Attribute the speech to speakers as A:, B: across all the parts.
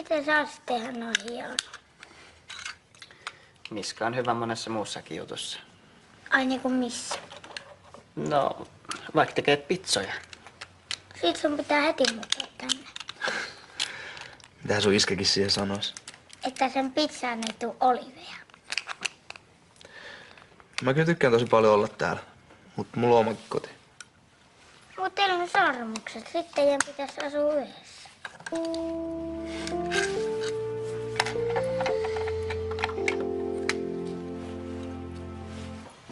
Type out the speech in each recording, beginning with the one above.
A: Miten sä oot tehdä noin hieno?
B: Miska on hyvä monessa muussakin jutussa.
A: Ai niinku missä?
B: No, vaikka tekeet pizzoja.
A: Sit sun pitää heti muuttaa tänne.
C: Mitä sun iskäkin siihen sanois?
A: Että sen pizzaan ei tuu oliveja.
C: Mä kyllä tykkään tosi paljon olla täällä, mutta mulla on omakin koti.
A: Mut teillä on sormukset, sitten teidän pitäisi asua yhdessä.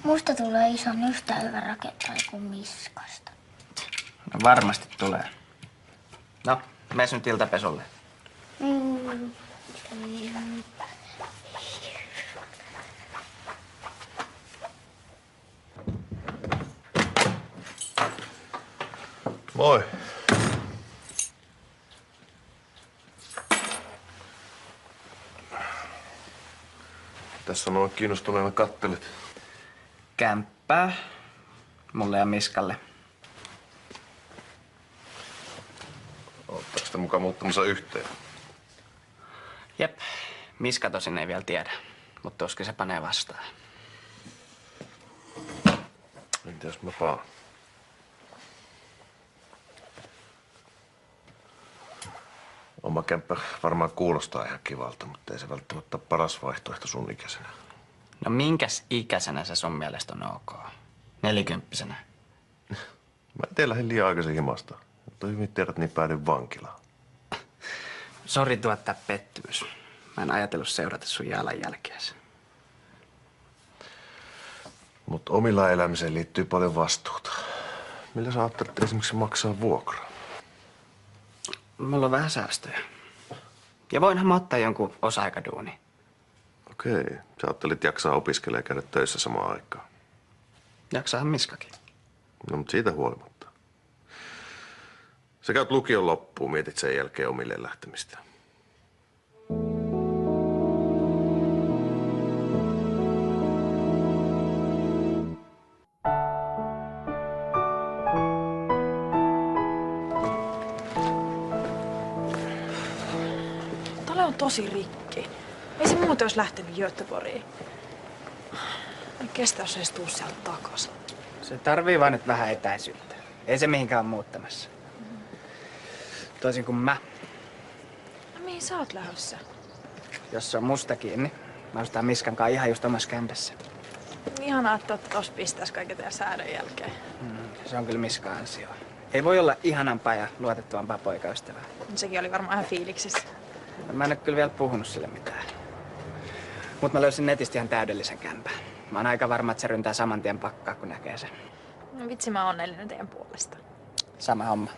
A: Musta tulee ison yhtä hyvä rakentaja kuin Miskasta.
B: No varmasti tulee. No, mees nyt iltapesulle.
D: Moi. Tässä noin kiinnostuneena kattelit.
B: Kämppää. Mulle ja Miskalle.
D: Ootteko te mukaan muuttamassa yhteen?
B: Jep. Miska tosin ei vielä tiedä. Mutta tuskin se panee vastaan.
D: Entäs mä paan? Oma kämppä varmaan kuulostaa ihan kivalta, mutta ei se välttämättä ole paras vaihtoehto sun ikäisenä.
B: No minkäs ikäisenä se sun mielestä on ok? 40-vuotiaana?
D: Mä en tee lähdin liian aikaisin himasta. Mutta hyvin tiedät, niin päädyin vankilaan.
B: Sori tuottaa pettymys. Mä en ajatellut seurata sun jalanjälkeäsi.
D: Mutta omilla elämiseen liittyy paljon vastuuta. Millä sä ajattelet esimerkiksi maksaa vuokraa?
B: Mulla on vähän säästöjä. Ja voinhan mä ottaa jonkun osa-aikaduuni.
D: Okei. Sä ajattelit jaksaa opiskella ja käydä töissä samaan aikaan.
B: Jaksaahan Miskakin.
D: No, mutta siitä huolimatta. Sä käyt lukion loppuun, mietit sen jälkeen omille lähtemistä.
E: Tale on tosi rikki. Ei se muuten olisi lähtenyt Göteborgiin. Ei kestä, jos ei se tuu sieltä takaisin.
B: Se tarvii vaan nyt vähän etäisyyttä. Ei se mihinkään ole muuttamassa. Toisin kuin mä.
E: No mihin sä oot lähdössä?
B: Jos se on musta kiinni, mä ostan Miskan kanssa ihan just omassa kämpässä.
E: Ihanaa, että tos pistäis kaiken teidän säädön jälkeen.
B: Se on kyllä Miskan ansio. Ei voi olla ihanampaa ja luotettavampaa poikaystävää.
E: Sekin oli varmaan ihan fiiliksissä.
B: Mä en ole kyllä vielä puhunut sille mitään. Mut mä löysin netistä ihan täydellisen kämpän. Mä oon aika varma, että se ryntää saman tien pakkaa, kun näkee sen.
E: No vitsi, mä oon onnellinen teidän puolesta.
B: Sama homma.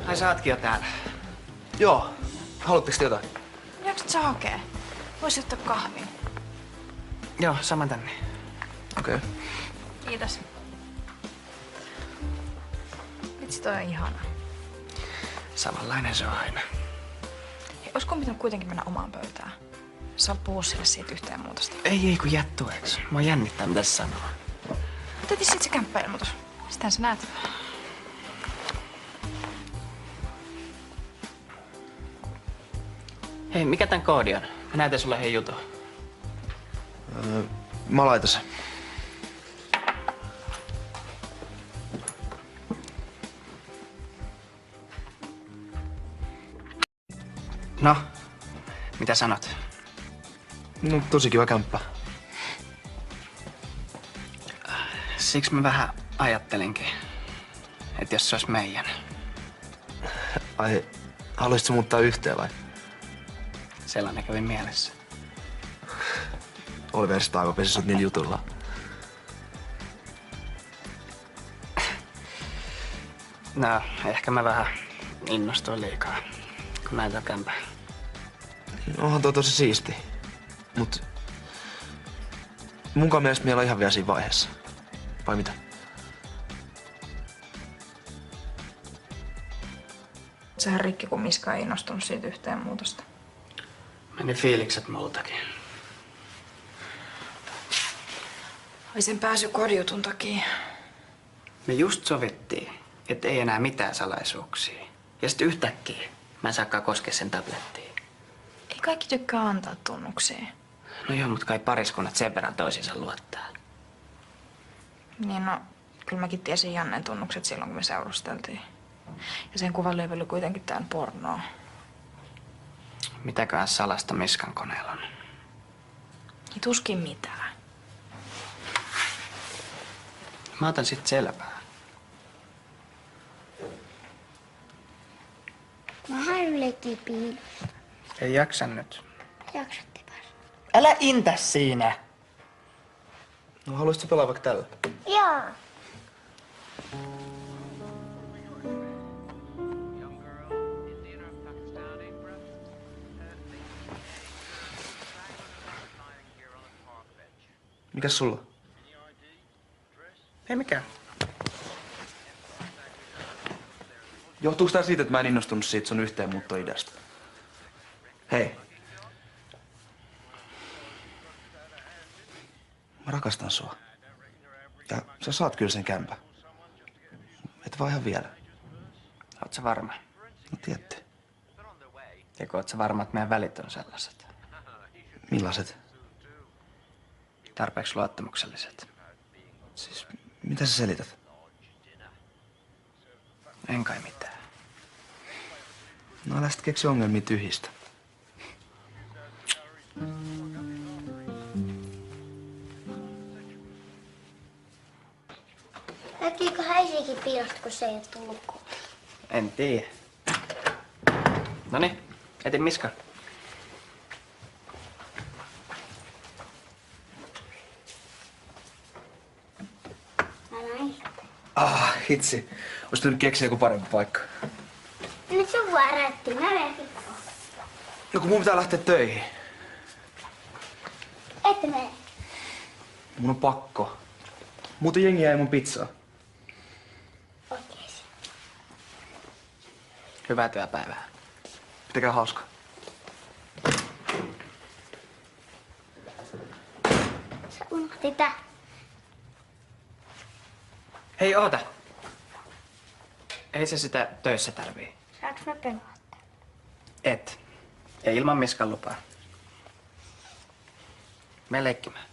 B: Ai sä ootkin jo täällä.
C: Joo. Haluatteko te jotain?
E: Jääkö sä hakee? Voisi ottaa kahvin.
B: Joo, sama tänne.
C: Okei. Okay.
E: Kiitos. Vitsi, toi on ihana.
B: Samanlainen se on aina.
E: Hei, olisiko pitänyt kuitenkin mennä omaan pöytään? Sä oot puhua sille siitä yhteenmuutosta.
B: Ei kun jättueeksi. Mua jännittää, mitä se sanoo.
E: Otetis sit se kämppäilmoitus. Sitähän sä näet.
B: Hei, mikä tän koodi on? Mä näytän sulle hei jutun.
C: Mä laitan sen.
B: No, mitä sanot?
C: No, tosi kiva kämppä.
B: Siksi mä vähän ajattelinkin, että jos se olisi meidän.
C: Ai, haluaisitko muuttaa yhteen vai?
B: Sellainen kävi mielessä.
C: Oliver Staiva pesi sut niillä jutuilla.
B: No, ehkä mä vähän innostuin liikaa, kun näin tää kämpää.
C: Onhan toi tosi siisti. Mut munkaan mielestä meillä on ihan vielä siinä vaiheessa. Vai mitä?
E: Sehän rikki, kun Miska ei innostunut siitä yhteenmuutosta.
B: Meni fiilikset multakin.
E: Ai sen pääsy kodijutun takia.
B: Me just sovittiin, että ei enää mitään salaisuuksia. Ja sitten yhtäkkiä mä en saakaan koskea sen tablettiin.
E: Ei kaikki tykkää antaa tunnuksia.
B: No joo, mutta kai pariskunnat sen verran toisiinsa luottaa.
E: Niin no, kyllä mäkin tiesin Jannen tunnukset silloin, kun me seurusteltiin. Ja sen kuvanlevy oli kuitenkin täynnä pornoa.
B: Mitäköhän salasta Miskan koneella on?
E: Ei tuskin mitään.
B: Mä otan sit selvää.
A: Vähän ylekin piilosta.
B: Ei jaksa nyt.
A: Jaksatte päästä.
B: Älä intä siinä!
C: No haluaisitko pelaa vaikka tällä?
A: Joo.
C: Mikäs sulla?
B: Ei mikään.
C: Johtuuko tää siitä, että mä en innostunut siitä sun yhteenmuuttoideasta? Hei. Mä rakastan sua. Ja sä saat kyllä sen kämpän. Et vaan ihan vielä.
B: Oot sä varma?
C: No tietty.
B: Ja oot sä varma, että meidän välit on sellaiset?
C: Millaiset?
B: Tarpeeksi luottamukselliset.
C: Siis, mitä sä selität?
B: En kai mitään.
C: No älä sit keksi ongelmia tyhjistä.
A: Näkyykö häisiäkin piilosta, kun se ei ole tullut kotiin?
B: En tiedä. Noniin, etin Miska.
C: Hitsi. Ois pitänyt keksiä joku parempi paikka.
A: Nyt sun varätti. Mä menen pikkuun.
C: No kun mun pitää lähteä töihin.
A: Ette mene.
C: Mun on pakko. Muuten jengi jäi mun pizzaa.
A: Okei.
B: Hyvää työpäivää.
C: Pitäkää hauska.
A: Sä unohti tää.
B: Hei, oota. Ei se sitä töissä tarvii.
A: Saanko mä pelata?
B: Et. Ja ilman Miskan lupaa. Mene leikkimään.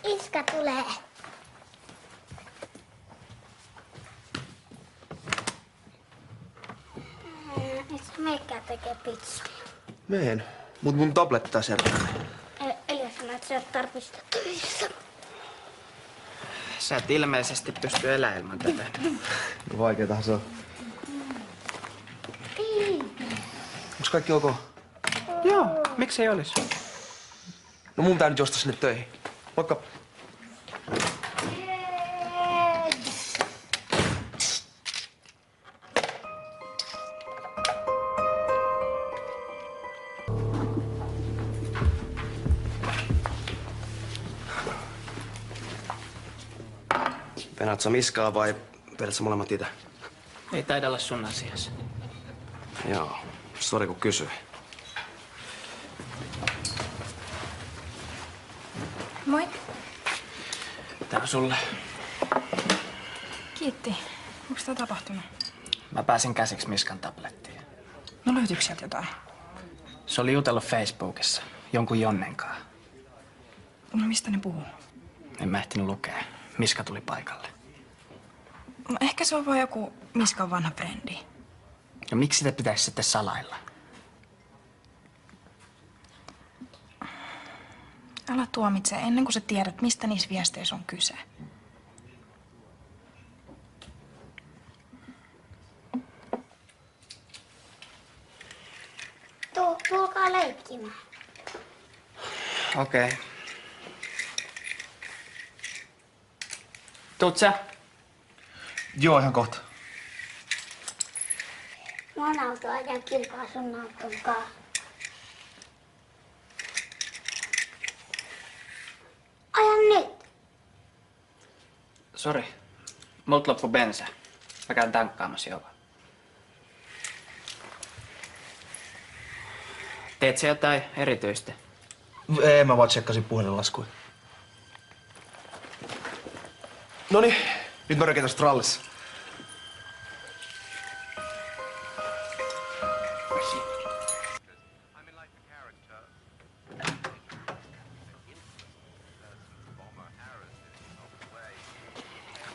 A: Iska tulee. Et sä meikään tekee pizzoja.
C: Meen. Mut mun tabletti taas herää.
A: Eli sanoo, että sä oot tarpeeksi töissä.
B: Sä et ilmeisesti pysty elämään ilman tätä.
C: No vaikeetahan se on. Onks kaikki ok?
B: Joo, miksei olis?
C: No mun pitää nyt juosta sinne töihin. Moikka.
F: Penaat sä Miskaa vai vedät sä molemmat itse?
B: Ei taida olla sun asiassa.
F: Joo, sori kun kysyin.
E: Moi.
B: Tää on sulle.
E: Kiitti. Onko tää tapahtunut?
B: Mä pääsin käsiksi Miskan tablettiin.
E: No löytyykö sieltä jotain?
B: Se oli jutellut Facebookissa jonkun Jonnenkaan.
E: No mistä ne puhuu?
B: En mä ehtinyt lukea. Miska tuli paikalle.
E: No ehkä se on vaan joku Miskan vanha frendi.
B: Ja miksi sitä pitäisi sitten salailla?
E: Älä tuomitse ennen kuin sä tiedät, mistä niissä viesteissä on kyse.
A: Tulkaa leikkimään.
B: Okei. Tuut sä?
C: Joo, ihan kohta.
A: Mä oon auto ajan kilpaa sun auton kanssa. Ajan nyt.
B: Sori. Multa loppu bensa. Mä käyn tankkaamassa jo. Teet sä jotain erityistä?
C: Ei, mä vaan tsekkasin puhelinlaskuja. Noniin, nyt mä rökin tästä rallissa.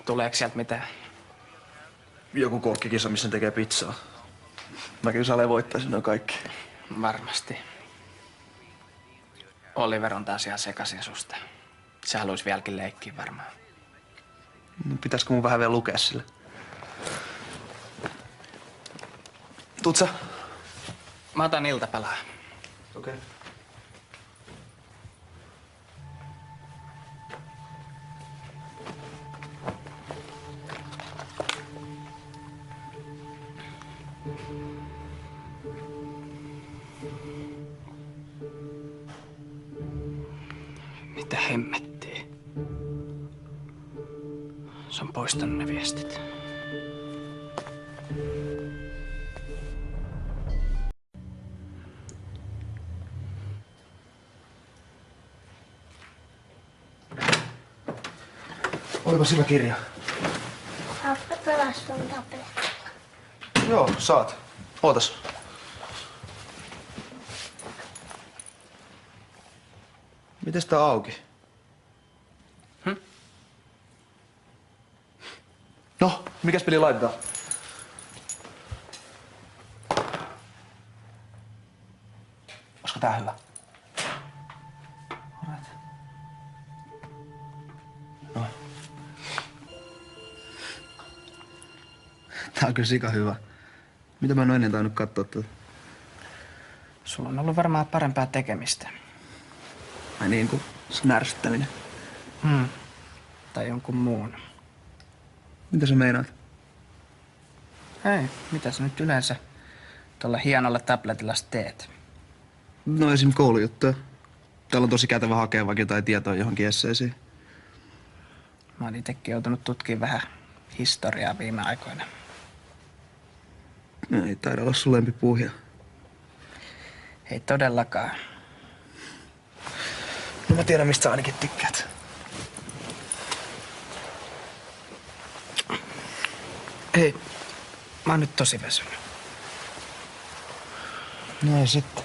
B: Tuleeko sieltä mitään?
C: Joku kokkikisa, missä ne tekee pizzaa. Mä kyllä Sale voittaisin noin kaikki.
B: Varmasti. Oliver on taas ihan sekaisin susta. Se haluaisi vieläkin leikkiä varmaan.
C: No, pitäisikö mun vähän vielä lukea sille? Tuut sä?
B: Mä otan iltapalaa.
C: Okei. Okay.
B: Mitä hemmettiä? Se on poistanut ne viestit.
C: Oliko sillä kirja?
A: Saatko pelaa sun tabletilla?
C: Joo, saat. Ootas. Mites tää auki? No, mikäs peli laitetaan? Olisiko tää hyvä? Alright. No. Tää on kyllä sika hyvä. Mitä mä en oo ennen tainnut kattoo tätä?
B: Sulla on ollut varmaan parempaa tekemistä.
C: Ai niin kuin se närsyttäminen.
B: Tai jonkun muun.
C: Mitä sä meinaat?
B: Hei, mitä sä nyt yleensä tuolla hienolla tabletilla teet?
C: No esim. Koulujuttuja. Täällä on tosi kätevä hakea vaikka jotain tietoa johonkin esseisiin.
B: Mä oon itekin joutunut tutkimaan vähän historiaa viime aikoina.
C: No, ei taida olla sun lempipuuhia.
B: Ei todellakaan.
C: No mä tiedän, mistä sä ainakin tykkäät.
B: Hei, mä oon nyt tosi väsynyt.
C: No ei sitten.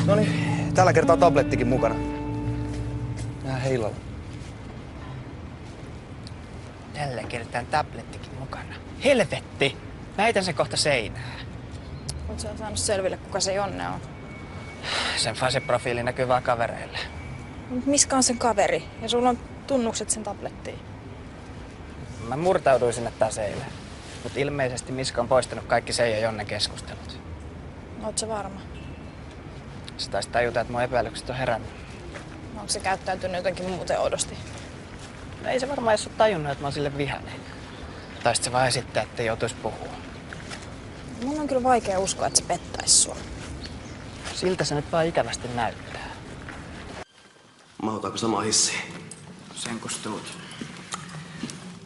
C: Noniin, tällä kertaa tablettikin mukana. Nää heilalla.
B: Tällä kertaa tablettikin mukana. Helvetti! Mä heitän sen kohta seinään.
E: Oot sä saanut selville, kuka se Jonne on?
B: Sen Fase-profiili näkyy vaan kavereille.
E: Mut Miska on sen kaveri ja sulla on tunnukset sen tablettiin.
B: Mä murtauduin sinne taas eilen. Mut ilmeisesti Miska on poistanut kaikki sen ja Jonnen keskustelut.
E: Oot sä varma?
B: Se taisi tajuta, että mun epäilykset on herännyt.
E: Onko se käyttäytynyt jotenkin muuten oudosti?
B: No ei se varmaan edes ole tajunnut, että mä oon sille vihainen. Tai sit se vaan esittää, ettei joutuisi puhua.
E: Mun on kyllä vaikea uskoa, että se pettäis sua.
B: Siltä se nyt vaan ikävästi näyttää.
F: Mahutaanko samaan hissiin?
B: Sen kun tuut.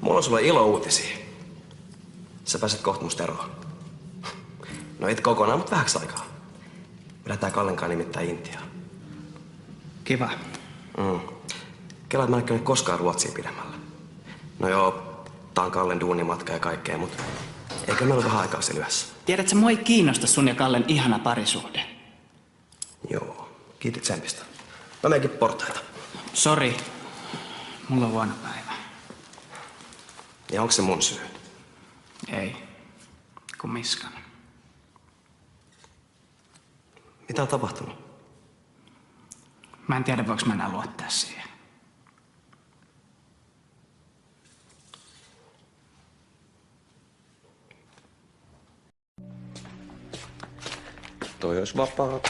F: Mulla on sulle ilo-uutisia. Sä pääset kohta musta eroon. No et kokonaan, mutta vähäksi aikaa. Me lähdetään Kallenkaan nimittäin Intiaan.
B: Kiva.
F: Kelaat mä en ole koskaan Ruotsiin pidemmällä. No joo, tää on Kallen duunimatka ja kaikkea, mutta eikö meillä ole vähän aikaa siellä yhdessä?
B: Tiedätkö, mua ei kiinnosta sun ja Kallen ihana parisuhde.
F: Joo, kiitit tsempistä. Mä menenkin portaita.
B: Sori. Mulla on huono päivä.
F: Ja onko se mun syy?
B: Ei. Kun Miskan.
F: Mitä on tapahtunut?
B: Mä en tiedä, voiko mä enää luottaa siihen.
G: Toi olisi vapaa.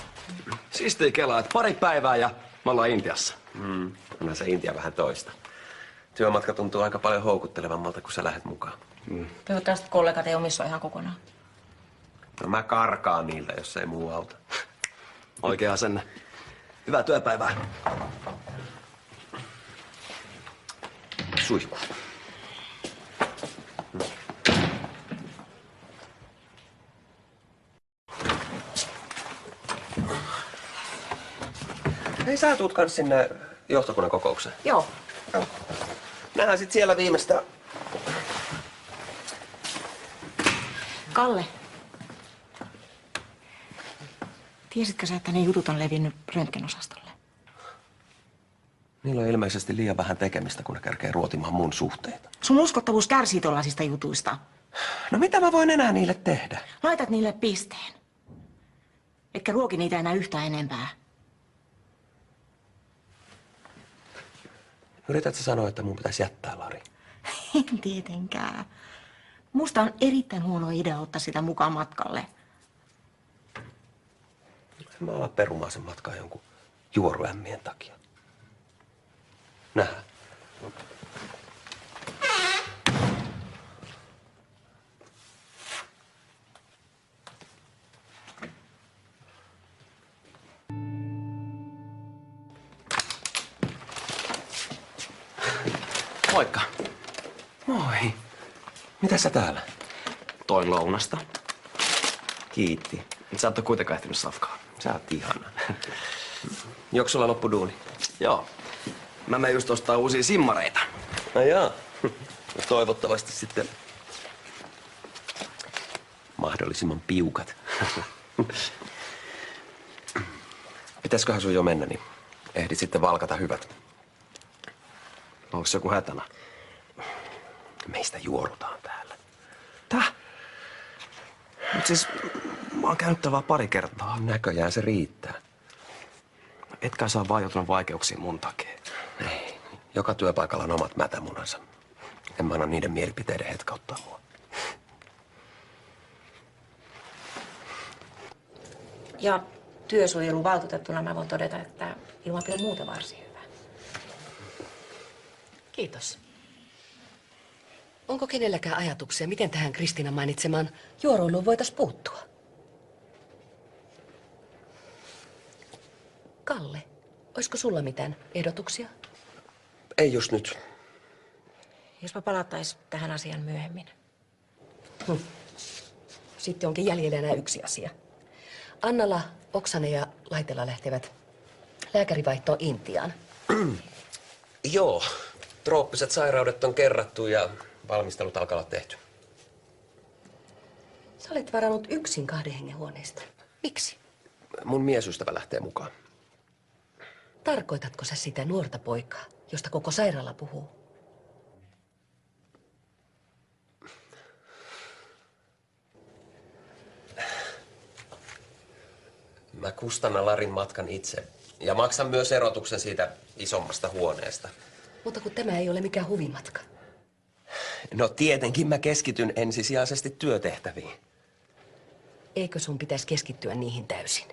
F: Siistiä kelaa, että pari päivää ja me ollaan Intiassa.
G: Onhan se Intia vähän toista. Työmatka tuntuu aika paljon houkuttelevammalta, kun sä lähdet mukaan.
H: Toivottavasti kollegat ei omissa ihan kokonaan.
G: No mä karkaan niiltä, jos ei muu auta.
F: Oikea asenne. Hyvää työpäivää.
G: Suihku. Hei, sä tuut kans sinne johtokunnan kokoukseen.
H: Joo.
G: Nähdään sit siellä viimeistään.
H: Kalle. Tiesitkö sä, että ne jutut on levinnyt röntgenosastolle?
G: Niillä on ilmeisesti liian vähän tekemistä, kun ne kärkee ruotimaan mun suhteita.
H: Sun uskottavuus kärsii tuollaisista jutuista.
G: No mitä mä voin enää niille tehdä?
H: Laitat niille pisteen. Etkä ruoki niitä enää yhtään enempää.
G: Yritätkö sanoa, että mun pitäisi jättää Lari?
H: En tietenkään. Musta on erittäin huono idea ottaa sitä mukaan matkalle.
G: En mä ala perumaan sen matkaa jonkun juoruämmien takia. Nähdään.
F: Moikka.
G: Moi. Mitä sä täällä?
F: Toin lounasta.
G: Kiitti.
F: Sä et oo kuitenkaan ehtinyt safkaa.
G: Sä oot ihana. Joko sulla loppu duuni?
F: Joo. Mä menen just ostaa uusia simmareita.
G: No jaa. No toivottavasti sitten mahdollisimman piukat. Pitäisköhän sun jo mennä, niin ehdit sitten valkata hyvät.
F: Onko se joku hätänä?
G: Meistä juorutaan täällä.
F: Täh? Mut siis mä oon käynyt täällä vaan pari kertaa.
G: Näköjään se riittää.
F: Etkä saa vaan joutunut vaikeuksiin mun takia.
G: Ei. Joka työpaikalla on omat mätämunansa. En mä anna niiden mielipiteiden hetkauttaa mua.
H: Ja työsuojeluvaltuutettuna mä voin todeta, että ilmapiiri on muuten varsin hyvä.
I: Kiitos. Onko kenelläkään ajatuksia, miten tähän Kristiinan mainitsemaan juoruiluun voitaisiin puuttua? Kalle, olisiko sulla mitään ehdotuksia?
G: Ei just nyt.
H: Jos mä palatais tähän asiaan myöhemmin.
I: Sitten onkin jäljellä enää yksi asia. Annala, Oksanen ja Laitela lähtevät lääkärivaihtoon Intiaan.
G: Joo. Trooppiset sairaudet on kerrattu ja valmistelut alkaa olla tehty.
I: Sä olet varannut yksin 2 hengen huoneesta. Miksi?
G: Mun miesystävä lähtee mukaan.
I: Tarkoitatko sä sitä nuorta poikaa, josta koko sairaala puhuu?
G: Mä kustannan Larin matkan itse ja maksan myös erotuksen siitä isommasta huoneesta.
I: Mutta kun tämä ei ole mikään huvimatka.
G: No tietenkin mä keskityn ensisijaisesti työtehtäviin.
I: Eikö sun pitäisi keskittyä niihin täysin?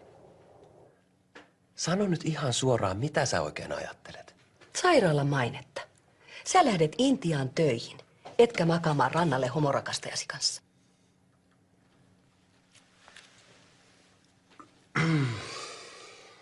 G: Sano nyt ihan suoraan, mitä sä oikein ajattelet?
I: Sairaalan mainetta. Sä lähdet Intiaan töihin, etkä makaamaan rannalle homorakastajasi kanssa.